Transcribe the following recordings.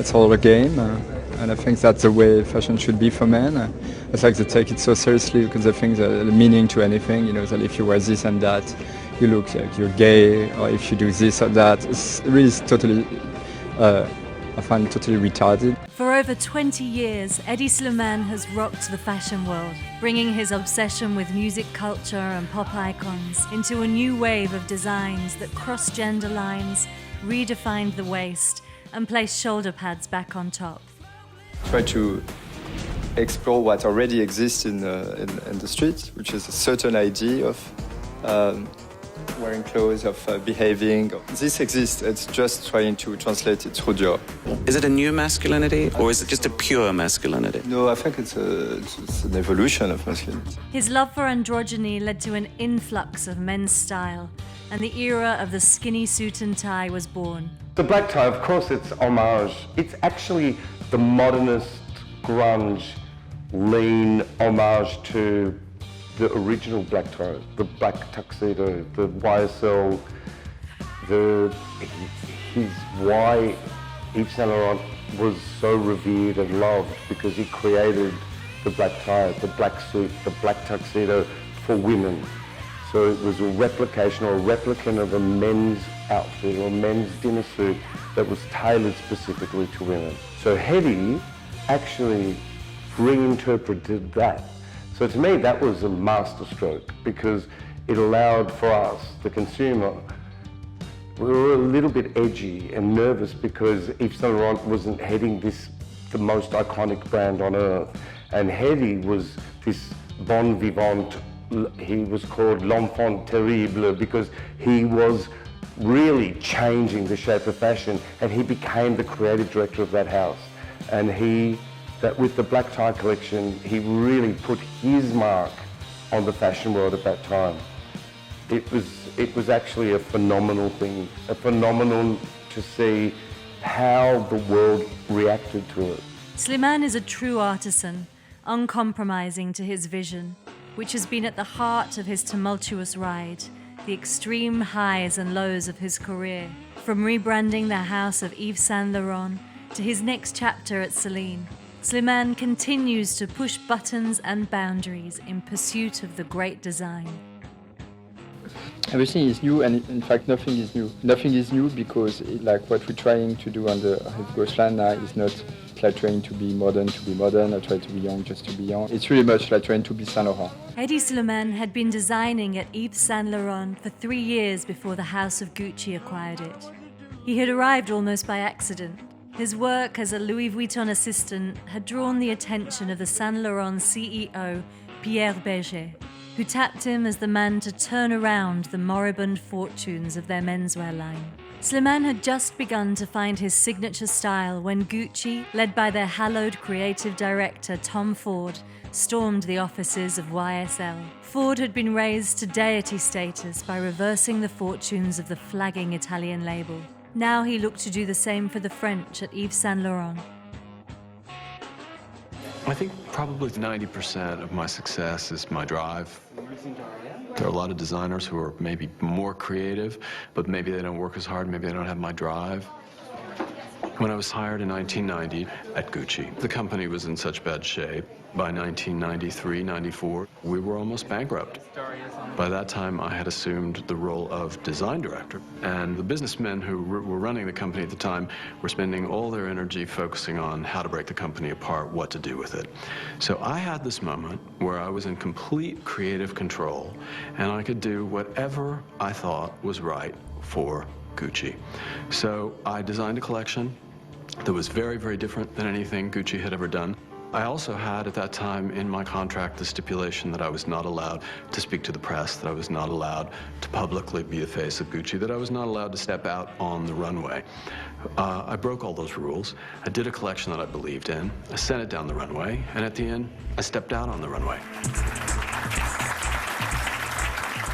it's all a game, and I think that's the way fashion should be for men. It's like they take it so seriously because they think the meaning to anything, you know, that if you wear this and that, you look like you're gay, or if you do this or that. It's really totally, I find it totally retarded. For over 20 years, Hedi Slimane has rocked the fashion world, bringing his obsession with music culture and pop icons into a new wave of designs that cross gender lines, redefined the waist, and placed shoulder pads back on top. Try to explore what already exists in the street, which is a certain idea of wearing clothes, of behaving. This exists, it's just trying to translate it through Dior. Is it a new masculinity, or is it just a pure masculinity? No, I think it's an evolution of masculinity. His love for androgyny led to an influx of men's style, and the era of the skinny suit and tie was born. The black tie, of course, it's homage. It's actually the modernist, grunge, lean homage to the original black tie, the black tuxedo, the YSL, why Yves Saint Laurent was so revered and loved, because he created the black tie, the black suit, the black tuxedo for women. So it was a replication or a replicant of a men's outfit or a men's dinner suit that was tailored specifically to women. So Hedi actually reinterpreted that. So to me, that was a masterstroke, because it allowed for us, the consumer, we were a little bit edgy and nervous because Yves Saint Laurent wasn't heading the most iconic brand on earth. And Hedi was this bon vivant. He was called l'enfant terrible because he was really changing the shape of fashion, and he became the creative director of that house. And that with the black tie collection, he really put his mark on the fashion world at that time. It was actually a phenomenal thing, a phenomenal to see how the world reacted to it. Slimane is a true artisan, uncompromising to his vision, which has been at the heart of his tumultuous ride, the extreme highs and lows of his career, from rebranding the house of Yves Saint Laurent to his next chapter at Celine. Slimane continues to push buttons and boundaries in pursuit of the great design. Everything is new, and in fact nothing is new. Nothing is new because like what we're trying to do on the Hedi line now is not like trying to be modern, or try to be young just to be young. It's really much like trying to be Saint Laurent. Hedi Slimane had been designing at Yves Saint Laurent for 3 years before the house of Gucci acquired it. He had arrived almost by accident. His work as a Louis Vuitton assistant had drawn the attention of the Saint Laurent CEO, Pierre Berger, who tapped him as the man to turn around the moribund fortunes of their menswear line. Slimane had just begun to find his signature style when Gucci, led by their hallowed creative director Tom Ford, stormed the offices of YSL. Ford had been raised to deity status by reversing the fortunes of the flagging Italian label. Now he looked to do the same for the French at Yves Saint Laurent. I think probably 90% of my success is my drive. There are a lot of designers who are maybe more creative, but maybe they don't work as hard, maybe they don't have my drive. When I was hired in 1990 at Gucci, the company was in such bad shape. By 1993, 94, we were almost bankrupt. By that time, I had assumed the role of design director. And the businessmen who were running the company at the time were spending all their energy focusing on how to break the company apart, what to do with it. So I had this moment where I was in complete creative control, and I could do whatever I thought was right for Gucci. So I designed a collection that was very, very different than anything Gucci had ever done. I also had at that time in my contract the stipulation that I was not allowed to speak to the press, that I was not allowed to publicly be the face of Gucci, that I was not allowed to step out on the runway. I broke all those rules. I did a collection that I believed in. I sent it down the runway, and at the end, I stepped out on the runway.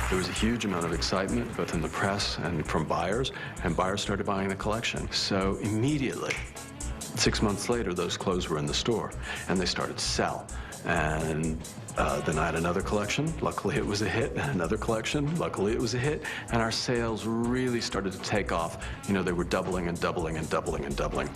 There was a huge amount of excitement, both in the press and from buyers, and buyers started buying the collection. So immediately, 6 months later, those clothes were in the store, and they started to sell. And then I had another collection. Luckily, it was a hit. Another collection. Luckily, it was a hit. And our sales really started to take off. You know, they were doubling and doubling and doubling and doubling.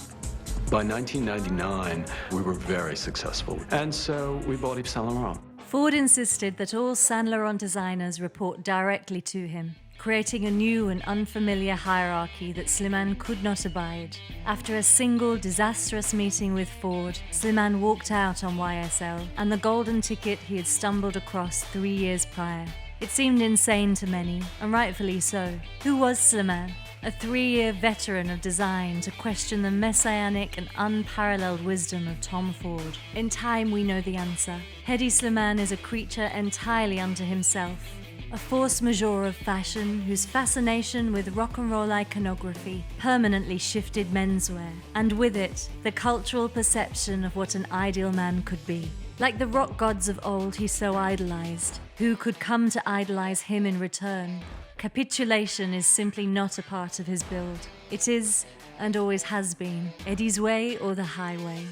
By 1999, we were very successful. And so we bought Yves Saint Laurent. Ford insisted that all Saint Laurent designers report directly to him, creating a new and unfamiliar hierarchy that Slimane could not abide. After a single disastrous meeting with Ford, Slimane walked out on YSL and the golden ticket he had stumbled across 3 years prior. It seemed insane to many, and rightfully so. Who was Slimane? A 3-year veteran of design to question the messianic and unparalleled wisdom of Tom Ford. In time we know the answer. Hedi Slimane is a creature entirely unto himself. A force majeure of fashion whose fascination with rock and roll iconography permanently shifted menswear, and with it, the cultural perception of what an ideal man could be. Like the rock gods of old he so idolized, who could come to idolize him in return? Capitulation is simply not a part of his build. It is, and always has been, Hedi's way or the highway.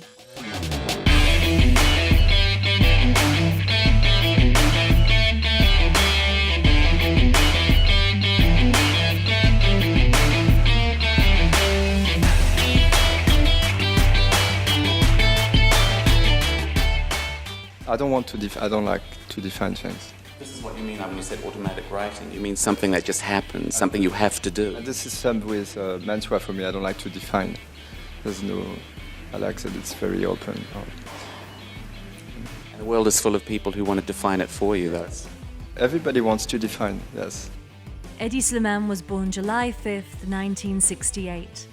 I don't like to define things. This is what you mean when you said automatic writing. You mean something that just happens, something you have to do. And this is same with menswear for me. I don't like to define. I like that it's very open. And the world is full of people who want to define it for you, though. Everybody wants to define, yes. Hedi Slimane was born July 5th, 1968.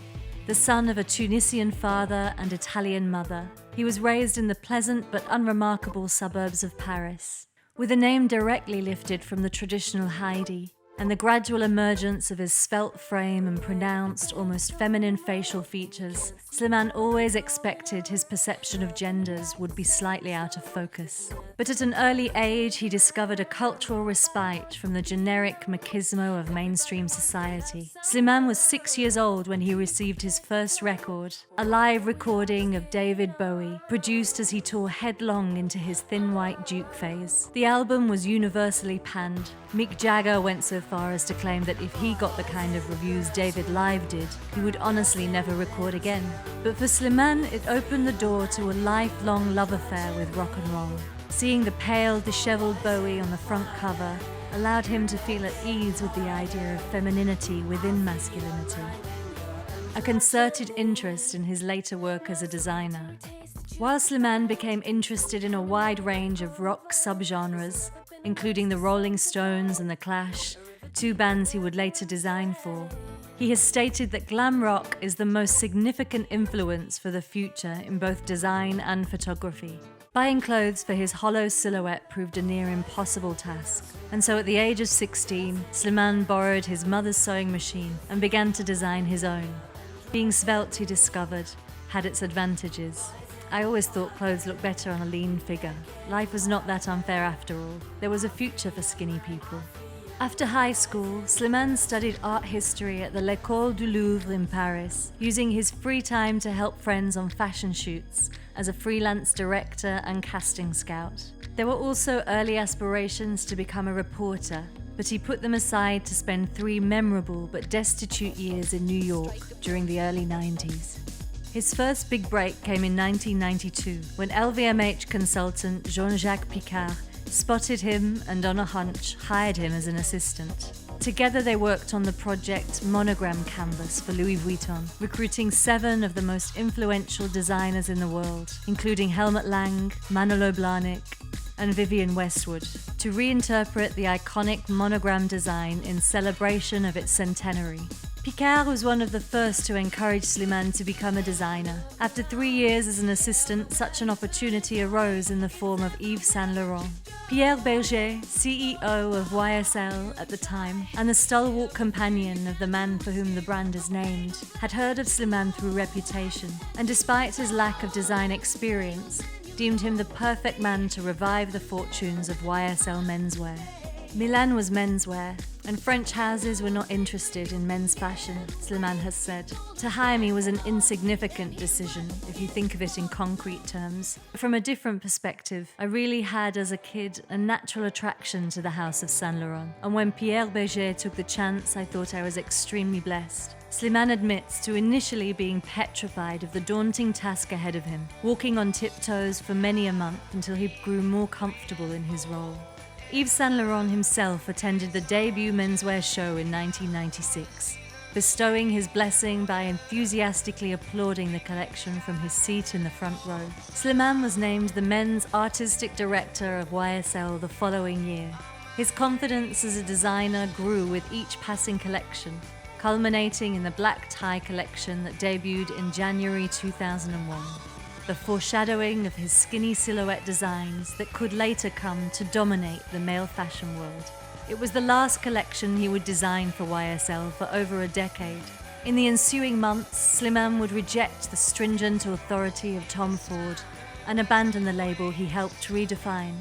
The son of a Tunisian father and Italian mother, he was raised in the pleasant but unremarkable suburbs of Paris. With a name directly lifted from the traditional Heidi, and the gradual emergence of his svelte frame and pronounced, almost feminine facial features, Slimane always expected his perception of genders would be slightly out of focus. But at an early age, he discovered a cultural respite from the generic machismo of mainstream society. Slimane was 6 years old when he received his first record, a live recording of David Bowie, produced as he tore headlong into his thin white Duke phase. The album was universally panned. Mick Jagger went so far as to claim that if he got the kind of reviews David Live did, he would honestly never record again. But for Slimane, it opened the door to a lifelong love affair with rock and roll. Seeing the pale, disheveled Bowie on the front cover allowed him to feel at ease with the idea of femininity within masculinity. A concerted interest in his later work as a designer. While Slimane became interested in a wide range of rock subgenres, including the Rolling Stones and the Clash, 2 bands he would later design for, he has stated that glam rock is the most significant influence for the future in both design and photography. Buying clothes for his hollow silhouette proved a near impossible task, and so at the age of 16, Slimane borrowed his mother's sewing machine and began to design his own. Being svelte, he discovered, had its advantages. I always thought clothes looked better on a lean figure. Life was not that unfair after all. There was a future for skinny people. After high school, Slimane studied art history at the L'École du Louvre in Paris, using his free time to help friends on fashion shoots as a freelance director and casting scout. There were also early aspirations to become a reporter, but he put them aside to spend 3 memorable but destitute years in New York during the early 90s. His first big break came in 1992 when LVMH consultant Jean-Jacques Picard spotted him and on a hunch hired him as an assistant. Together they worked on the project Monogram Canvas for Louis Vuitton, recruiting 7 of the most influential designers in the world, including Helmut Lang, Manolo Blahnik, and Vivienne Westwood, to reinterpret the iconic monogram design in celebration of its centenary. Picard was one of the first to encourage Slimane to become a designer. After 3 years as an assistant, such an opportunity arose in the form of Yves Saint Laurent. Pierre Berger, CEO of YSL at the time, and the stalwart companion of the man for whom the brand is named, had heard of Slimane through reputation, and despite his lack of design experience, deemed him the perfect man to revive the fortunes of YSL menswear. Milan was menswear, And French houses were not interested in men's fashion, Slimane has said. To hire me was an insignificant decision, if you think of it in concrete terms. From a different perspective, I really had, as a kid, a natural attraction to the house of Saint Laurent. And when Pierre Berger took the chance, I thought I was extremely blessed. Slimane admits to initially being petrified of the daunting task ahead of him, walking on tiptoes for many a month until he grew more comfortable in his role. Yves Saint Laurent himself attended the debut menswear show in 1996, bestowing his blessing by enthusiastically applauding the collection from his seat in the front row. Slimane was named the men's artistic director of YSL the following year. His confidence as a designer grew with each passing collection, culminating in the black tie collection that debuted in January 2001. The foreshadowing of his skinny silhouette designs that could later come to dominate the male fashion world. It was the last collection he would design for YSL for over a decade. In the ensuing months, Slimane would reject the stringent authority of Tom Ford and abandon the label he helped redefine.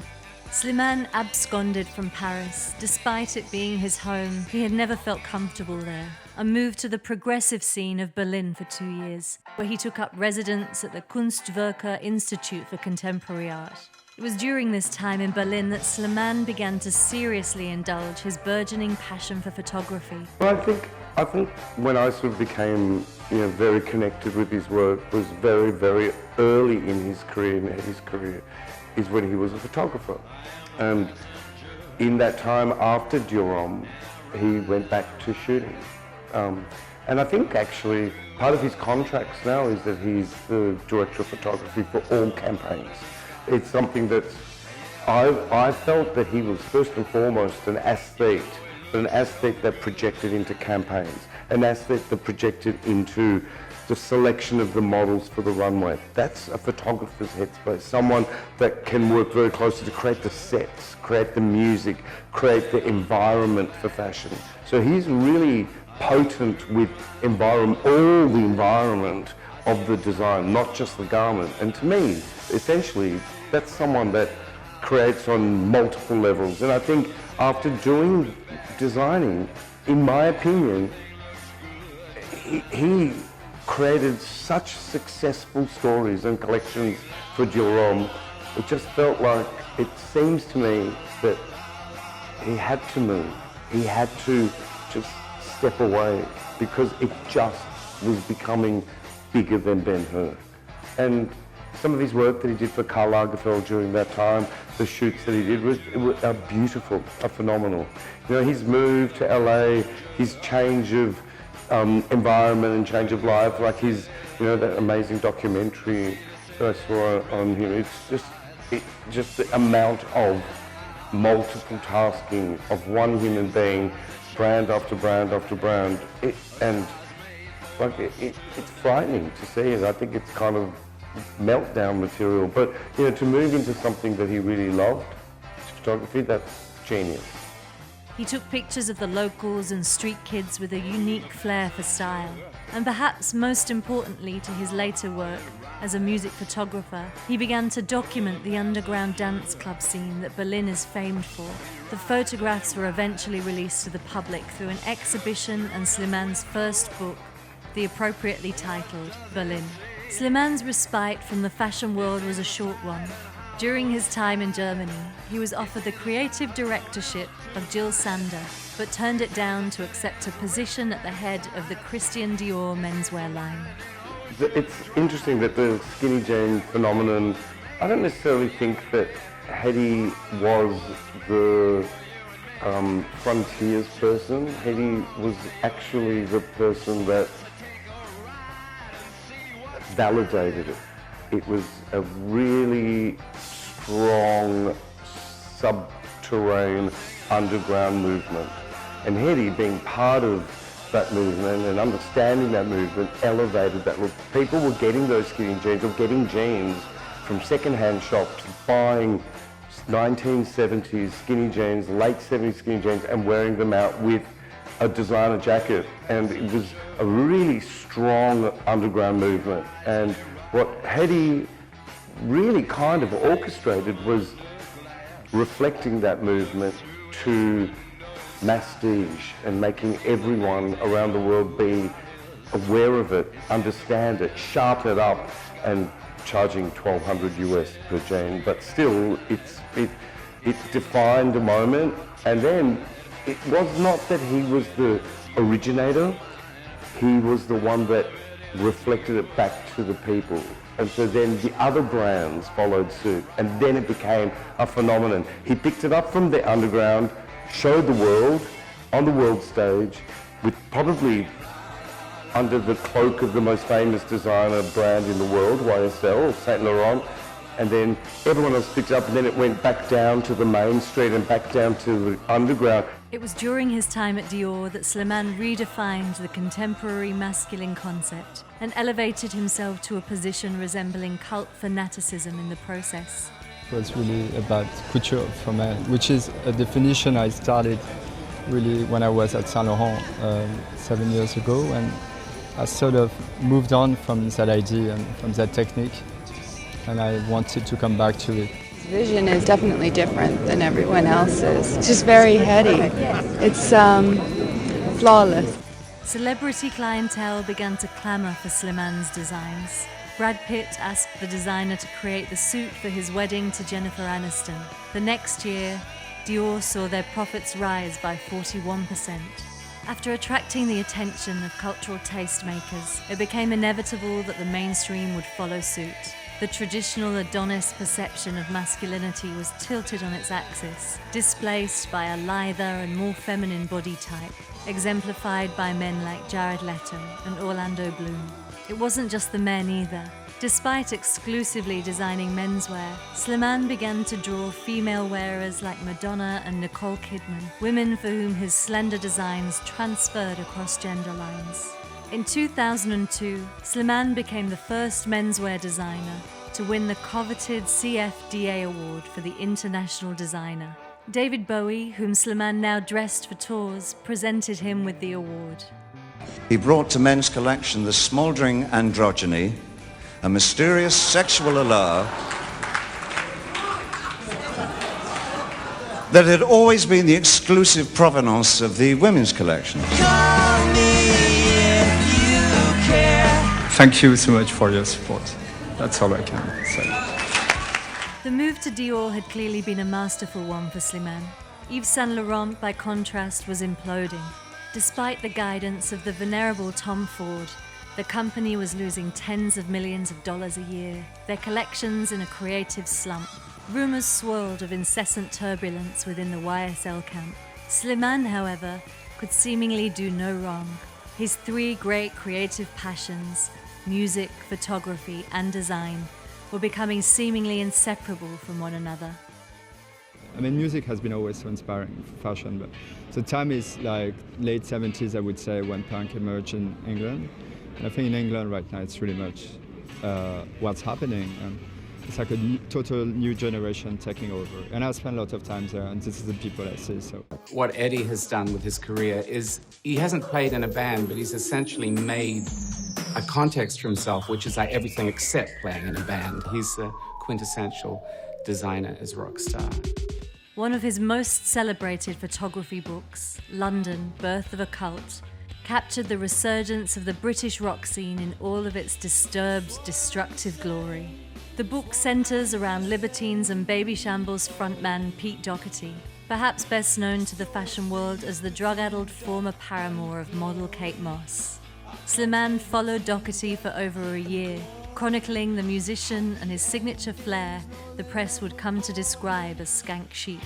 Slimane absconded from Paris. Despite it being his home, he had never felt comfortable there, and moved to the progressive scene of Berlin for 2 years, where he took up residence at the Kunstwerke Institute for Contemporary Art. It was during this time in Berlin that Slimane began to seriously indulge his burgeoning passion for photography. Well, I think when I sort of became, very connected with his work was very, very early in his career, is when he was a photographer. And in that time after Dior Homme, he went back to shooting. And I think actually part of his contracts now is that he's the director of photography for all campaigns. It's something that I felt that he was first and foremost an aesthete, but an aesthete that projected into campaigns, an aesthete that projected into the selection of the models for the runway. That's a photographer's headspace, someone that can work very closely to create the sets, create the music, create the environment for fashion. So he's really potent with all the environment of the design, not just the garment. And to me, essentially, that's someone that creates on multiple levels. And I think after doing designing, in my opinion, he created such successful stories and collections for Dior Homme. It just felt like, it seems to me that he had to move. He had to just step away because it just was becoming bigger than Ben-Hur. And some of his work that he did for Karl Lagerfeld during that time, the shoots that he did are beautiful, are phenomenal. His move to LA, his change of environment and change of life, like his, that amazing documentary that I saw on him. It's just the amount of multiple tasking of one human being, brand after brand after brand, it's frightening to see it. I think it's kind of meltdown material. But to move into something that he really loved, photography, that's genius. He took pictures of the locals and street kids with a unique flair for style. And perhaps most importantly to his later work as a music photographer, he began to document the underground dance club scene that Berlin is famed for. The photographs were eventually released to the public through an exhibition and Slimane's first book, the appropriately titled Berlin. Slimane's respite from the fashion world was a short one. During his time in Germany, he was offered the creative directorship of Jill Sander, but turned it down to accept a position at the head of the Christian Dior menswear line. It's interesting that the skinny jean phenomenon, I don't necessarily think that Hedi was the frontiers person. Hedi was actually the person that validated it. It was a really strong subterranean underground movement. And Hedi, being part of that movement and understanding that movement, elevated that. People were getting those skinny jeans, or getting jeans from second-hand shops, buying 1970s skinny jeans, late 70s skinny jeans, and wearing them out with a designer jacket. And it was a really strong underground movement. And what Hedi really kind of orchestrated was reflecting that movement to mastige and making everyone around the world be aware of it, understand it, sharpen it up, and charging $1,200 US per jean. But still, it defined a moment. And then it was not that he was the originator, he was the one that reflected it back to the people. And so then the other brands followed suit, and then it became a phenomenon. He picked it up from the underground, showed the world on the world stage, with probably under the cloak of the most famous designer brand in the world, YSL, Saint Laurent, and then everyone else picked it up, and then it went back down to the main street and back down to the underground. It was during his time at Dior that Slimane redefined the contemporary masculine concept and elevated himself to a position resembling cult fanaticism in the process. It was really about couture for men, which is a definition I started really when I was at Saint Laurent 7 years ago, and I sort of moved on from that idea and from that technique, and I wanted to come back to it. His vision is definitely different than everyone else's. It's just very heady. It's flawless. Celebrity clientele began to clamour for Slimane's designs. Brad Pitt asked the designer to create the suit for his wedding to Jennifer Aniston. The next year, Dior saw their profits rise by 41%. After attracting the attention of cultural tastemakers, it became inevitable that the mainstream would follow suit. The traditional Adonis perception of masculinity was tilted on its axis, displaced by a lither and more feminine body type, exemplified by men like Jared Leto and Orlando Bloom. It wasn't just the men either. Despite exclusively designing menswear, Slimane began to draw female wearers like Madonna and Nicole Kidman, women for whom his slender designs transferred across gender lines. In 2002, Slimane became the first menswear designer to win the coveted CFDA award for the International Designer. David Bowie, whom Slimane now dressed for tours, presented him with the award. He brought to men's collection the smouldering androgyny, a mysterious sexual allure that had always been the exclusive provenance of the women's collection. Thank you so much for your support. That's all I can say. The move to Dior had clearly been a masterful one for Slimane. Yves Saint Laurent, by contrast, was imploding. Despite the guidance of the venerable Tom Ford, the company was losing tens of millions of dollars a year, their collections in a creative slump. Rumours swirled of incessant turbulence within the YSL camp. Slimane, however, could seemingly do no wrong. His three great creative passions, music, photography, and design, were becoming seemingly inseparable from one another. I mean, music has been always so inspiring for fashion, but the time is like late 70s, I would say, when punk emerged in England. And I think in England right now it's really much what's happening. And it's like a total new generation taking over. And I spend a lot of time there, and this is the people I see. So What Eddie has done with his career is he hasn't played in a band, but he's essentially made a context for himself, which is like everything except playing in a band. He's the quintessential designer as rockstar. One of his most celebrated photography books, London, Birth of a Cult, captured the resurgence of the British rock scene in all of its disturbed, destructive glory. The book centres around Libertines and Baby Shambles frontman Pete Doherty, perhaps best known to the fashion world as the drug-addled former paramour of model Kate Moss. Slimane followed Doherty for over a year, chronicling the musician and his signature flair the press would come to describe as skank chic.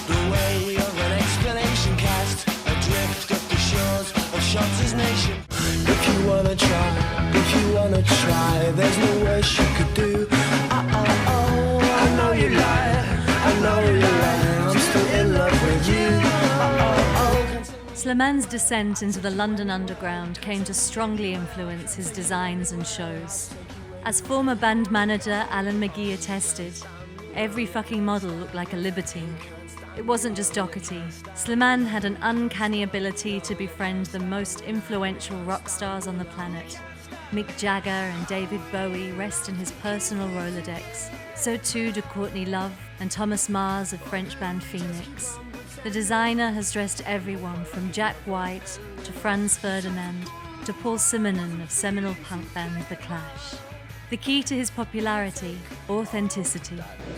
The way of an explanation cast adrift up the shores of Shots' nation. If you wanna try, there's no worse you could do. I know you lie, I'm still in love with you. Slimane's descent into the London underground came to strongly influence his designs and shows. As former band manager Alan McGee attested, every fucking model looked like a libertine. It wasn't just Doherty. Slimane had an uncanny ability to befriend the most influential rock stars on the planet. Mick Jagger and David Bowie rest in his personal Rolodex. So too do Courtney Love and Thomas Mars of French band Phoenix. The designer has dressed everyone from Jack White to Franz Ferdinand to Paul Simonon of seminal punk band The Clash. The key to his popularity, authenticity.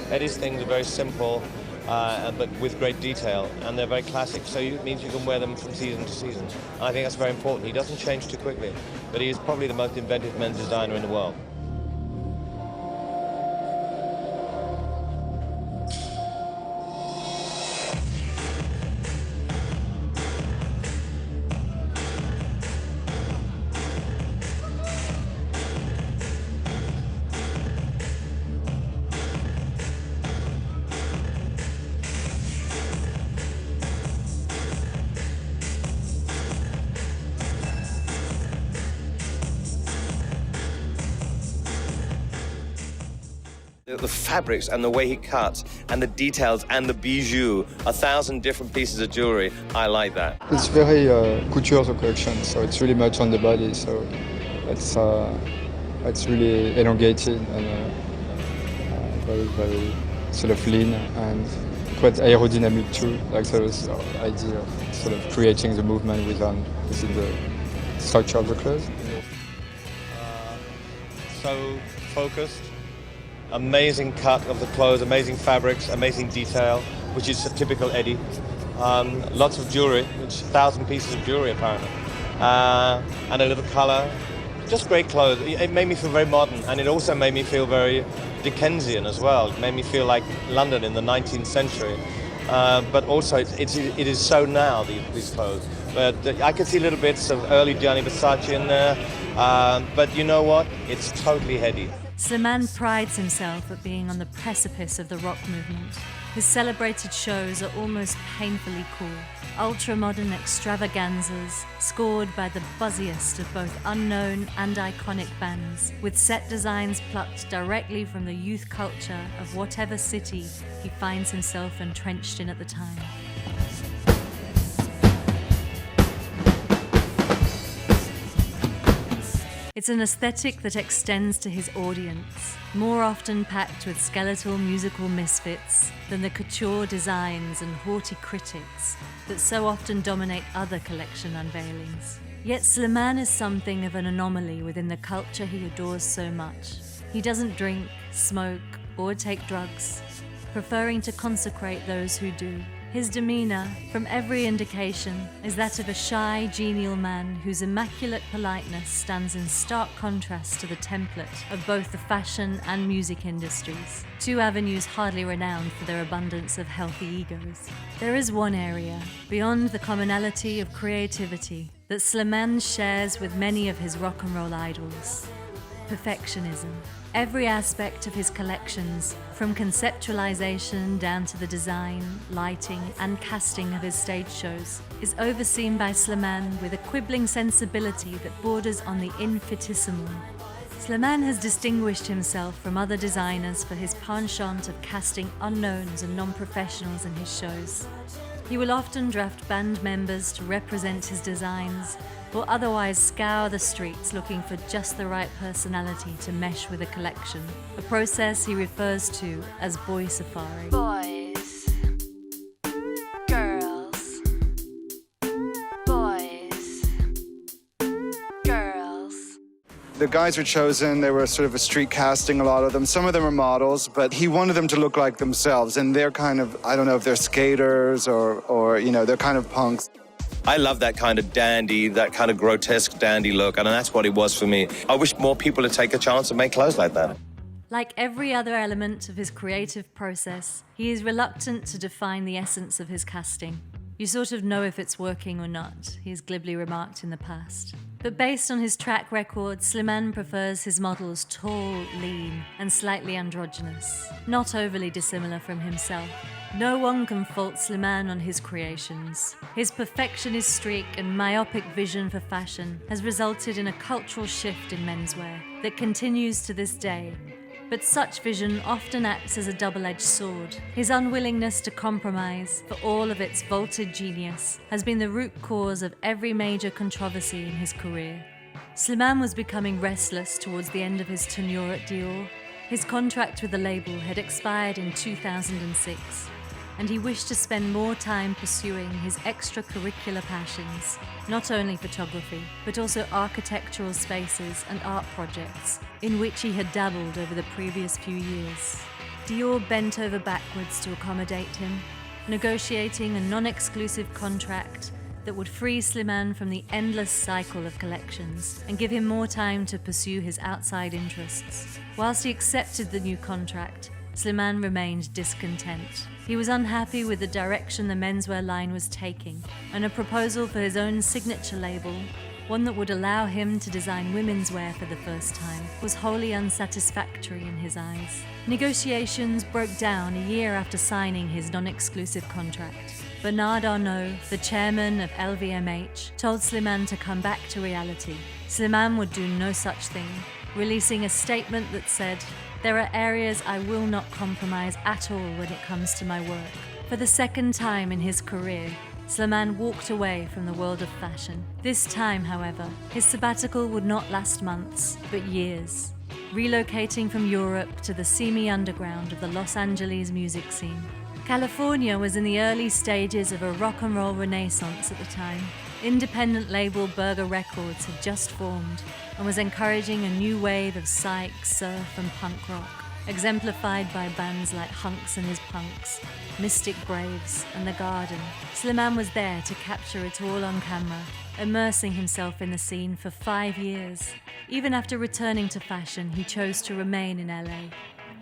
Hedi's things are very simple, but with great detail, and they're very classic, so it means you can wear them from season to season. And I think that's very important. He doesn't change too quickly, but he is probably the most inventive men's designer in the world. The fabrics and the way he cuts and the details and the bijou, 1,000 different pieces of jewelry. I like that. It's very couture, the collection, so it's really much on the body, so it's really elongated and very, very sort of lean and quite aerodynamic too, like the idea of sort of creating the movement within the structure of the clothes. So focused. Amazing cut of the clothes, amazing fabrics, amazing detail, which is typical Hedi. Lots of jewelry, 1,000 pieces of jewelry apparently, and a little color. Just great clothes. It made me feel very modern, and it also made me feel very Dickensian as well. It made me feel like London in the 19th century. But also, it is so now, these clothes. But I could see little bits of early Gianni Versace in there. But you know what? It's totally Hedi. Slimane prides himself at being on the precipice of the rock movement. His celebrated shows are almost painfully cool, ultra-modern extravaganzas scored by the buzziest of both unknown and iconic bands, with set designs plucked directly from the youth culture of whatever city he finds himself entrenched in at the time. It's an aesthetic that extends to his audience, more often packed with skeletal musical misfits than the couture designs and haughty critics that so often dominate other collection unveilings. Yet Slimane is something of an anomaly within the culture he adores so much. He doesn't drink, smoke, or take drugs, preferring to consecrate those who do. His demeanor, from every indication, is that of a shy, genial man whose immaculate politeness stands in stark contrast to the template of both the fashion and music industries, two avenues hardly renowned for their abundance of healthy egos. There is one area, beyond the commonality of creativity, that Slimane shares with many of his rock and roll idols: perfectionism. Every aspect of his collections, from conceptualization down to the design, lighting, and casting of his stage shows, is overseen by Slimane with a quibbling sensibility that borders on the infinitesimal. Slimane has distinguished himself from other designers for his penchant of casting unknowns and non-professionals in his shows. He will often draft band members to represent his designs, or otherwise scour the streets looking for just the right personality to mesh with a collection, a process he refers to as boy safari. Boys, girls, boys, girls. The guys were chosen, they were sort of a street casting, a lot of them. Some of them are models, but he wanted them to look like themselves, and they're kind of, I don't know if they're skaters or you know, they're kind of punks. I love that kind of dandy, that kind of grotesque dandy look, and that's what it was for me. I wish more people would take a chance and make clothes like that. Like every other element of his creative process, he is reluctant to define the essence of his casting. You sort of know if it's working or not, he has glibly remarked in the past. But based on his track record, Slimane prefers his models tall, lean, and slightly androgynous, not overly dissimilar from himself. No one can fault Slimane on his creations. His perfectionist streak and myopic vision for fashion has resulted in a cultural shift in menswear that continues to this day. But such vision often acts as a double-edged sword. His unwillingness to compromise, for all of its vaulted genius, has been the root cause of every major controversy in his career. Slimane was becoming restless towards the end of his tenure at Dior. His contract with the label had expired in 2006. and he wished to spend more time pursuing his extracurricular passions, not only photography, but also architectural spaces and art projects, in which he had dabbled over the previous few years. Dior bent over backwards to accommodate him, negotiating a non-exclusive contract that would free Slimane from the endless cycle of collections and give him more time to pursue his outside interests. Whilst he accepted the new contract, Slimane remained discontent. He was unhappy with the direction the menswear line was taking, and a proposal for his own signature label, one that would allow him to design women's wear for the first time, was wholly unsatisfactory in his eyes. Negotiations broke down a year after signing his non-exclusive contract. Bernard Arnault, the chairman of LVMH, told Slimane to come back to reality. Slimane would do no such thing, releasing a statement that said, "There are areas I will not compromise at all when it comes to my work." For the second time in his career, Slimane walked away from the world of fashion. This time, however, his sabbatical would not last months, but years, relocating from Europe to the seamy underground of the Los Angeles music scene. California was in the early stages of a rock and roll renaissance at the time. Independent label Burger Records had just formed and was encouraging a new wave of psych, surf and punk rock, exemplified by bands like Hunks and His Punks, Mystic Braves and The Garden. Slimane was there to capture it all on camera, immersing himself in the scene for 5 years. Even after returning to fashion, he chose to remain in LA.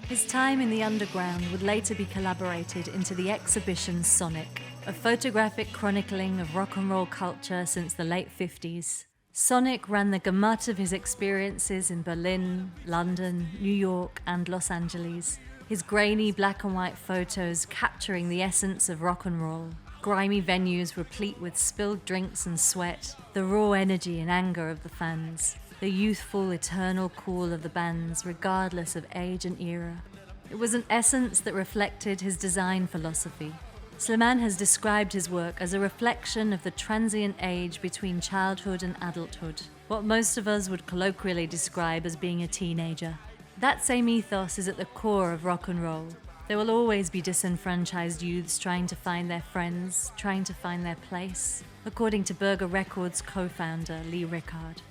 His time in the underground would later be collaborated into the exhibition Sonic, a photographic chronicling of rock and roll culture since the late 50s. Sonic ran the gamut of his experiences in Berlin, London, New York, and Los Angeles, his grainy black and white photos capturing the essence of rock and roll. Grimy venues replete with spilled drinks and sweat, the raw energy and anger of the fans, the youthful, eternal cool of the bands, regardless of age and era. It was an essence that reflected his design philosophy. Slimane has described his work as a reflection of the transient age between childhood and adulthood, what most of us would colloquially describe as being a teenager. That same ethos is at the core of rock and roll. There will always be disenfranchised youths trying to find their friends, trying to find their place, according to Burger Records co-founder Lee Rickard.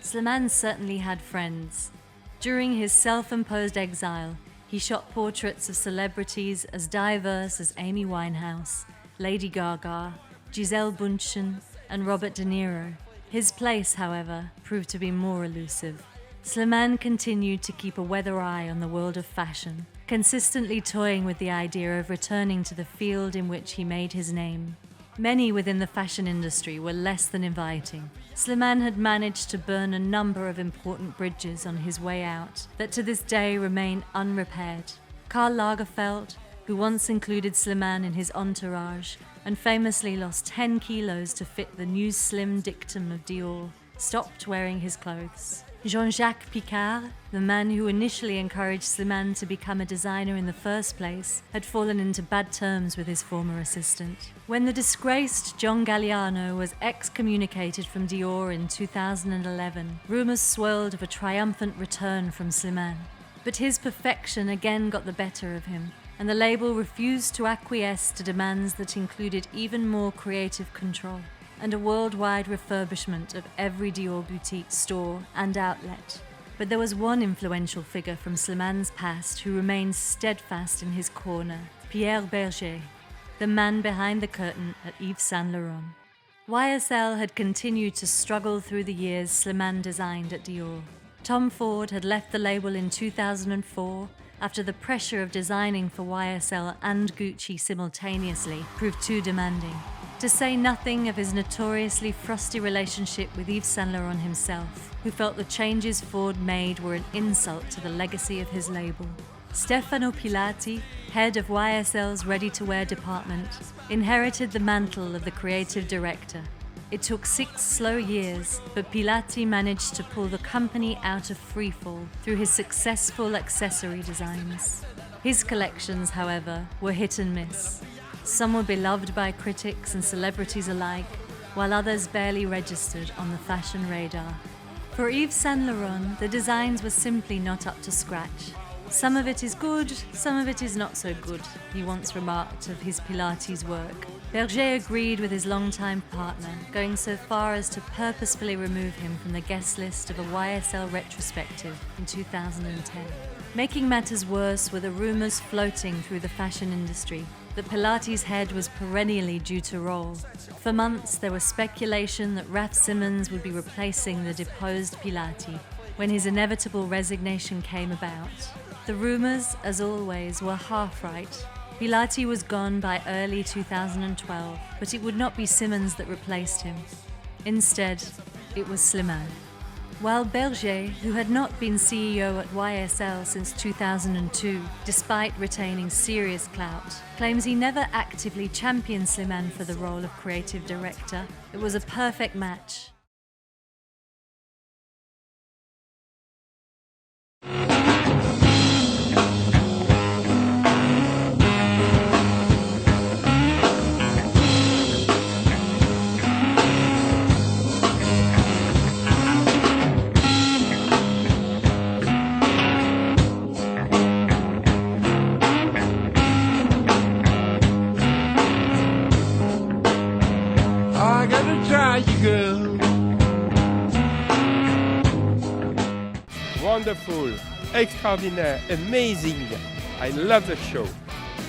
Slimane certainly had friends. During his self-imposed exile, he shot portraits of celebrities as diverse as Amy Winehouse, Lady Gaga, Gisele Bündchen, and Robert De Niro. His place, however, proved to be more elusive. Slimane continued to keep a weather eye on the world of fashion, consistently toying with the idea of returning to the field in which he made his name. Many within the fashion industry were less than inviting. Slimane had managed to burn a number of important bridges on his way out that to this day remain unrepaired. Karl Lagerfeld, who once included Slimane in his entourage and famously lost 10 kilos to fit the new slim dictum of Dior, stopped wearing his clothes. Jean-Jacques Picard, the man who initially encouraged Slimane to become a designer in the first place, had fallen into bad terms with his former assistant. When the disgraced John Galliano was excommunicated from Dior in 2011, rumours swirled of a triumphant return from Slimane. But his perfection again got the better of him, and the label refused to acquiesce to demands that included even more creative control and a worldwide refurbishment of every Dior boutique store and outlet. But there was one influential figure from Slimane's past who remained steadfast in his corner, Pierre Berger, the man behind the curtain at Yves Saint Laurent. YSL had continued to struggle through the years Slimane designed at Dior. Tom Ford had left the label in 2004 after the pressure of designing for YSL and Gucci simultaneously proved too demanding. To say nothing of his notoriously frosty relationship with Yves Saint Laurent himself, who felt the changes Ford made were an insult to the legacy of his label. Stefano Pilati, head of YSL's ready-to-wear department, inherited the mantle of the creative director. It took 6 slow years, but Pilati managed to pull the company out of freefall through his successful accessory designs. His collections, however, were hit and miss. Some were beloved by critics and celebrities alike, while others barely registered on the fashion radar. For Yves Saint Laurent, the designs were simply not up to scratch. Some of it is good, some of it is not so good, he once remarked of his Pilates work. Berger agreed with his longtime partner, going so far as to purposefully remove him from the guest list of a YSL retrospective in 2010. Making matters worse were the rumors floating through the fashion industry that Pilates' head was perennially due to roll. For months, there was speculation that Raf Simons would be replacing the deposed Pilati when his inevitable resignation came about. The rumors, as always, were half right. Pilati was gone by early 2012, but it would not be Simons that replaced him. Instead, it was Slimane. While Berger, who had not been CEO at YSL since 2002, despite retaining serious clout, claims he never actively championed Slimane for the role of creative director, it was a perfect match. Wonderful, extraordinaire, amazing. I love the show.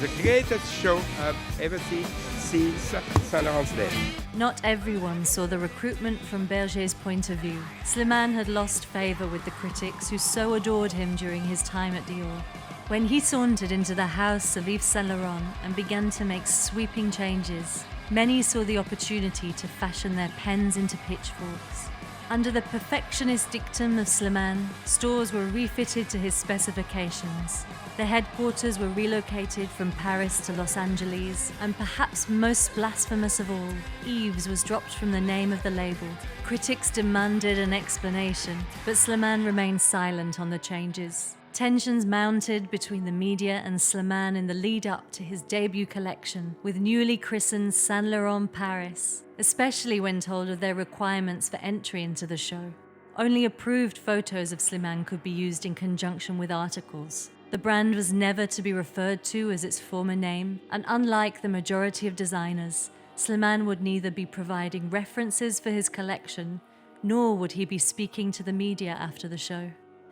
The greatest show I've ever seen since Saint Laurent's day. Not everyone saw the recruitment from Berger's point of view. Slimane had lost favour with the critics who so adored him during his time at Dior. When he sauntered into the house of Yves Saint Laurent and began to make sweeping changes, many saw the opportunity to fashion their pens into pitchforks. Under the perfectionist dictum of Slimane, stores were refitted to his specifications. The headquarters were relocated from Paris to Los Angeles, and perhaps most blasphemous of all, Yves was dropped from the name of the label. Critics demanded an explanation, but Slimane remained silent on the changes. Tensions mounted between the media and Slimane in the lead-up to his debut collection, with newly christened Saint Laurent Paris, especially when told of their requirements for entry into the show. Only approved photos of Slimane could be used in conjunction with articles. The brand was never to be referred to as its former name, and unlike the majority of designers, Slimane would neither be providing references for his collection, nor would he be speaking to the media after the show.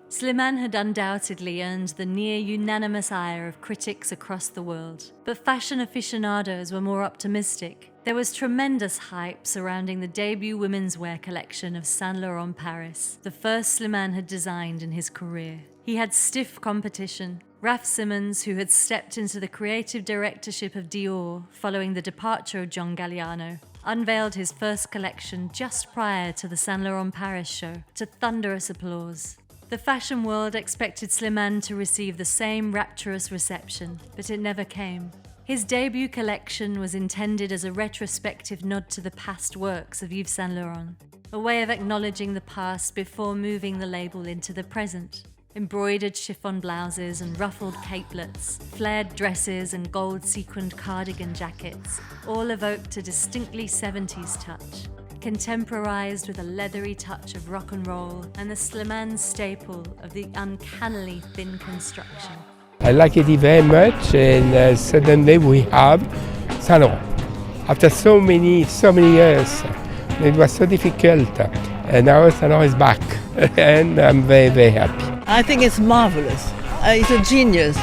Slimane had undoubtedly earned the near-unanimous ire of critics across the world, but fashion aficionados were more optimistic. There was tremendous hype surrounding the debut women's wear collection of Saint Laurent Paris, the first Slimane had designed in his career. He had stiff competition. Raf Simons, who had stepped into the creative directorship of Dior following the departure of John Galliano, unveiled his first collection just prior to the Saint Laurent Paris show, to thunderous applause. The fashion world expected Slimane to receive the same rapturous reception, but it never came. His debut collection was intended as a retrospective nod to the past works of Yves Saint Laurent, a way of acknowledging the past before moving the label into the present. Embroidered chiffon blouses and ruffled capelets, flared dresses and gold-sequined cardigan jackets all evoked a distinctly 70s touch, contemporized with a leathery touch of rock and roll and the Slimane staple of the uncannily thin construction. I like it very much, and suddenly we have Saint Laurent. After so many years, it was so difficult, and now Saint Laurent is back, and I'm very, very happy. I think it's marvelous. It's a genius.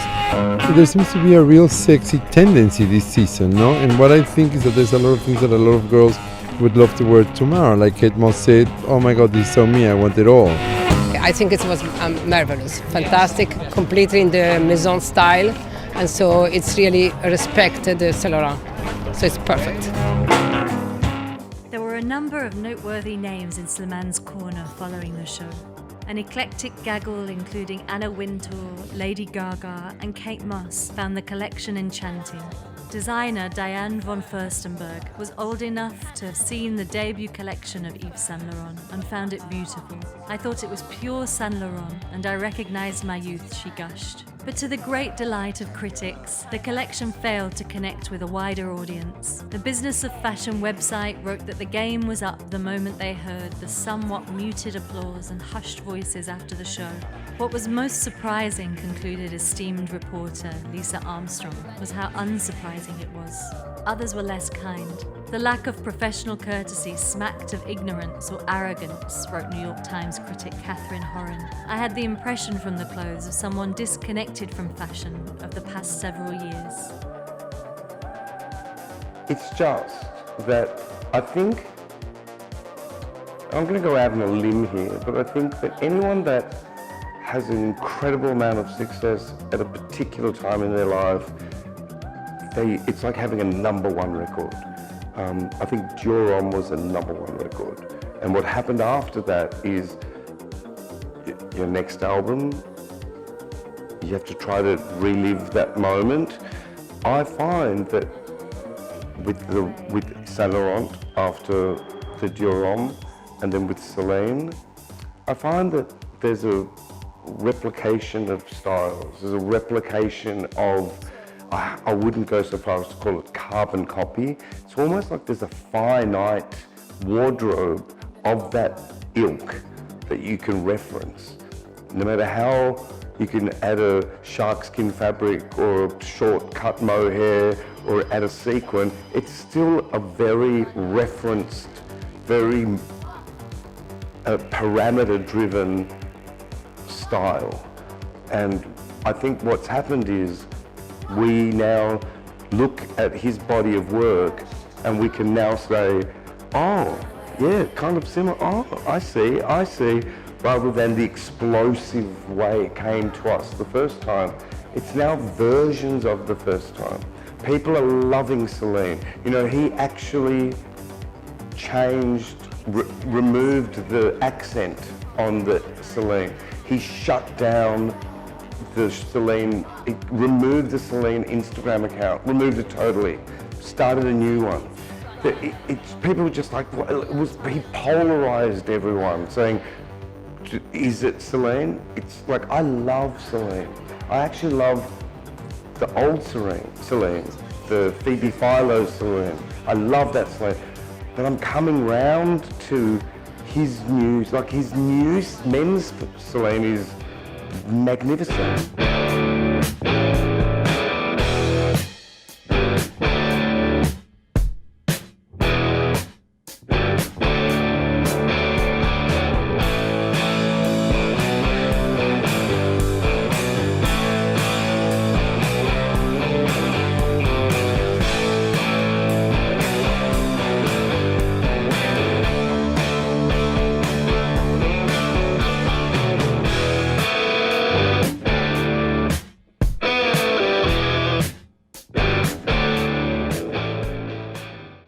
There seems to be a real sexy tendency this season, no? And what I think is that there's a lot of things that a lot of girls would love to wear tomorrow. Like Kate Moss said, oh my God, this is so me, I want it all. I think it was marvelous, fantastic, completely in the Maison style, and so it's really respected Saint Laurent, so it's perfect. There were a number of noteworthy names in Slimane's corner following the show. An eclectic gaggle including Anna Wintour, Lady Gaga and Kate Moss found the collection enchanting. Designer Diane von Furstenberg was old enough to have seen the debut collection of Yves Saint Laurent and found it beautiful. I thought it was pure Saint Laurent and I recognized my youth, she gushed. But to the great delight of critics, the collection failed to connect with a wider audience. The Business of Fashion website wrote that the game was up the moment they heard the somewhat muted applause and hushed voices after the show. What was most surprising, concluded esteemed reporter Lisa Armstrong, was how unsurprising it was. Others were less kind. The lack of professional courtesy smacked of ignorance or arrogance, wrote New York Times critic Catherine Horan. I had the impression from the clothes of someone disconnected from fashion of the past several years. It's just that I think, I'm going to go out on a limb here, but I think that anyone that has an incredible amount of success at a particular time in their life, it's like having a #1 record. I think Dior Homme was a #1 record. And what happened after that is your next album, you have to try to relive that moment. I find that with Saint Laurent after the Dior Homme and then with Celine, I find that there's a replication of styles. There's a replication of, I wouldn't go so far as to call it carbon copy. It's almost like there's a finite wardrobe of that ilk that you can reference. No matter how you can add a sharkskin fabric or a short cut mohair or add a sequin, it's still a very referenced, very parameter-driven style. And I think what's happened is we now look at his body of work and we can now say, oh, yeah, kind of similar, oh, I see, rather than the explosive way it came to us the first time. It's now versions of the first time. People are loving Celine. You know, he actually changed, removed the accent on the Celine. He shut down the Celine, removed the Celine Instagram account, removed it totally, started a new one. People were just like, he polarized everyone, saying, is it Celine? It's like, I love Celine. I actually love the old Celine, the Phoebe Philo Celine. I love that Celine. But I'm coming round to his new, like his new men's Celine is magnificent.